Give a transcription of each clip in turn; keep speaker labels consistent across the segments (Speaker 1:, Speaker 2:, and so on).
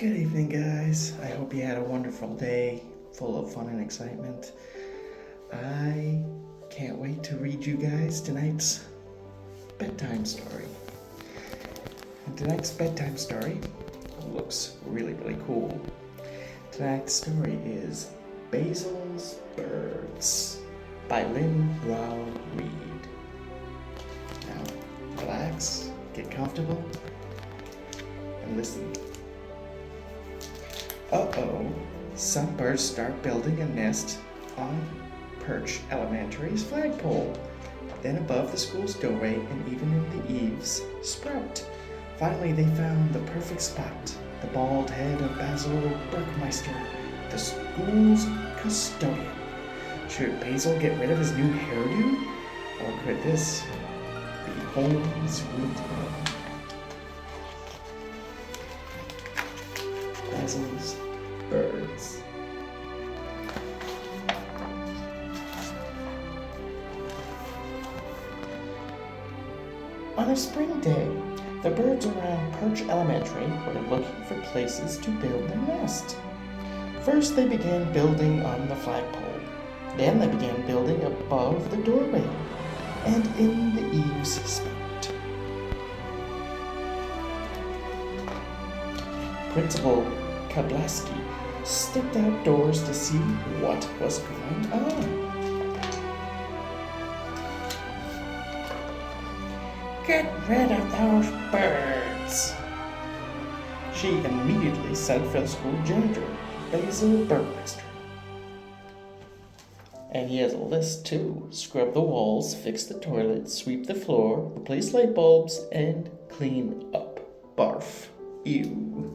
Speaker 1: Good evening, guys. I hope you had a wonderful day full of fun and excitement. I can't wait to read you guys tonight's bedtime story. And tonight's bedtime story looks really, really cool. Tonight's story is Basil's Birds by Lynne Reed. Now, relax, get comfortable, and listen. Some birds start building a nest on Perch Elementary's flagpole. Then above the school's doorway and even in the eaves sprout. Finally, they found the perfect spot, the bald head of Basil Berkmeister, the school's custodian. Should Basil get rid of his new hairdo? Or could this be home sweet home? Basil's Birds. On a spring day, the birds around Perch Elementary were looking for places to build their nest. First, they began building on the flagpole. Then they began building above the doorway and in the eaves spout. Principal Kablaski stepped outdoors to see what was going on. Get rid of those birds! She immediately sent for the school janitor, Basil Berkmeister. And he has a list too. Scrub the walls, fix the toilet, sweep the floor, replace light bulbs, and clean up. Barf. Ew.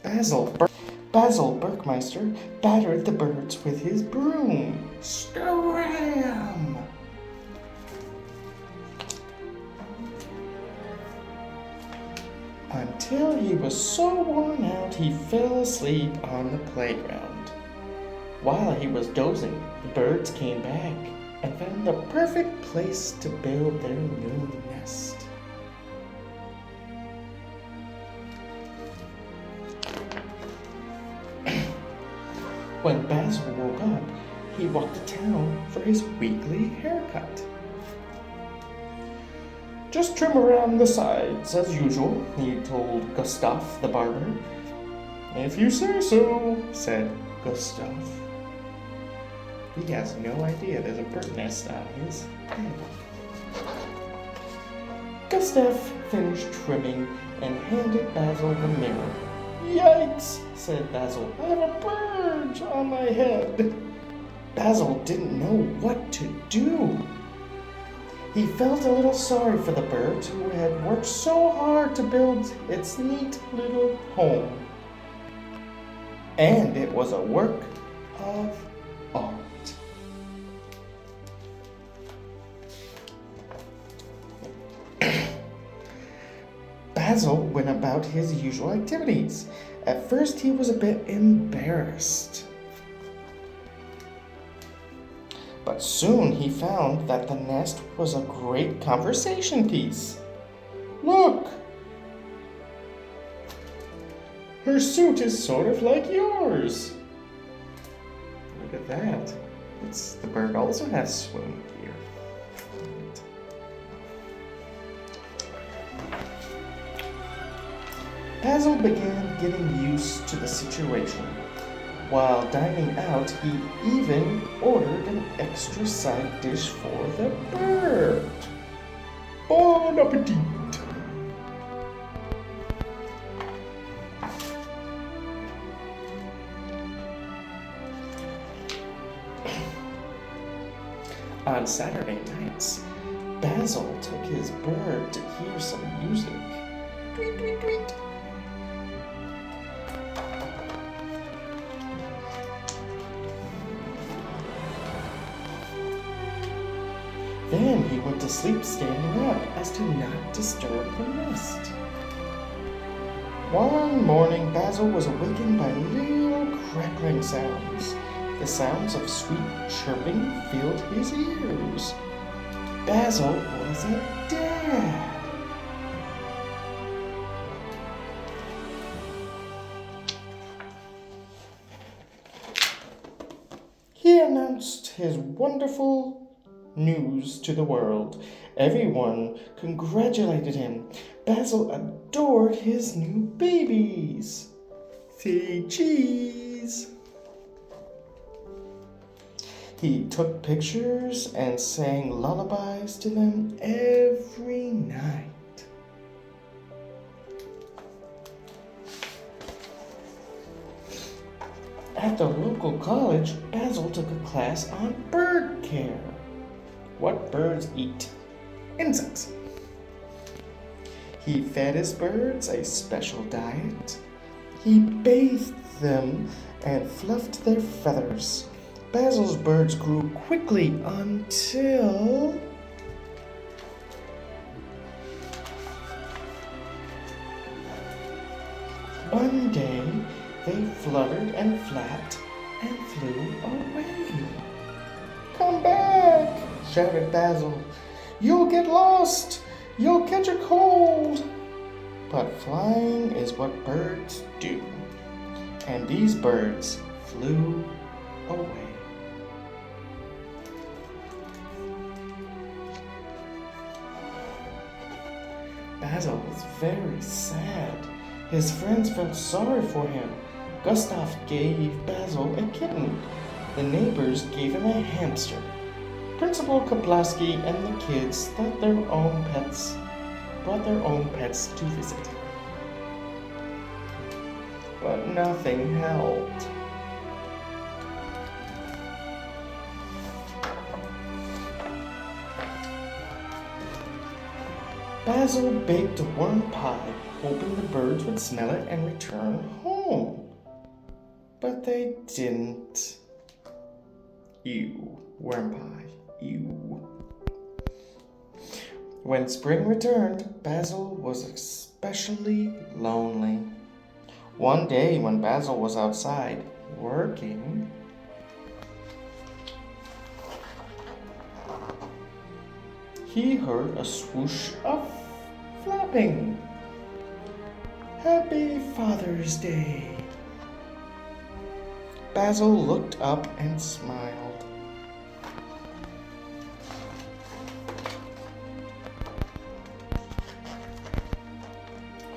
Speaker 1: Basil Berkmeister battered the birds with his broom. Scram! Until he was so worn out he fell asleep on the playground. While he was dozing, the birds came back and found the perfect place to build their new nest. When Basil woke up, he walked to town for his weekly haircut. Just trim around the sides as usual, he told Gustav the barber. If you say so, said Gustav. He has no idea there's a bird nest on his head. Gustav finished trimming and handed Basil the mirror. Yikes, said Basil. I have a bird on my head. Basil didn't know what to do. He felt a little sorry for the bird who had worked so hard to build its neat little home. And it was a work of art. Basil went about his usual activities. At first, he was a bit embarrassed. But soon he found that the nest was a great conversation piece. Look! Her suit is sort of like yours. Look at that. The bird also has swim gear. Basil began getting used to the situation. While dining out, he even ordered an extra side dish for the bird. Bon appetit! On Saturday nights, Basil took his bird to hear some music. Tweet, tweet, tweet. Then he went to sleep standing up as to not disturb the nest. One morning, Basil was awakened by little crackling sounds. The sounds of sweet chirping filled his ears. Basil was a dad. wonderful news to the world. Everyone congratulated him. Basil adored his new babies. Say cheese. He took pictures and sang lullabies to them every night. At the local college, Basil took a class on bird care. What birds eat? Insects. He fed his birds a special diet. He bathed them and fluffed their feathers. Basil's birds grew quickly until... one day, they fluttered and flapped and flew away. "Come back!" shouted Basil. "You'll get lost! You'll catch a cold!" But flying is what birds do. And these birds flew away. Basil was very sad. His friends felt sorry for him. Gustav gave Basil a kitten. The neighbors gave him a hamster. Principal Kaplowski and the kids brought their own pets to visit. But nothing helped. Basil baked a worm pie, hoping the birds would smell it and return home. But they didn't. Ew, worm pie, ew. When spring returned, Basil was especially lonely. One day when Basil was outside working, he heard a swoosh of flapping. Happy Father's Day. Basil looked up and smiled.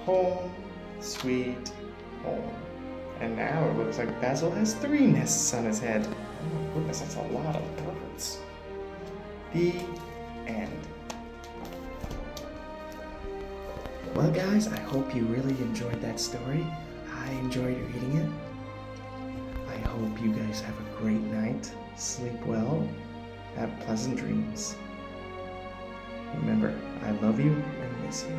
Speaker 1: Home, sweet home. And now it looks like Basil has 3 nests on his head. Oh my goodness, that's a lot of birds. The end. Well, guys, I hope you really enjoyed that story. I enjoyed reading it. I hope you guys have a great night. Sleep well. Have pleasant dreams. Remember, I love you and miss you.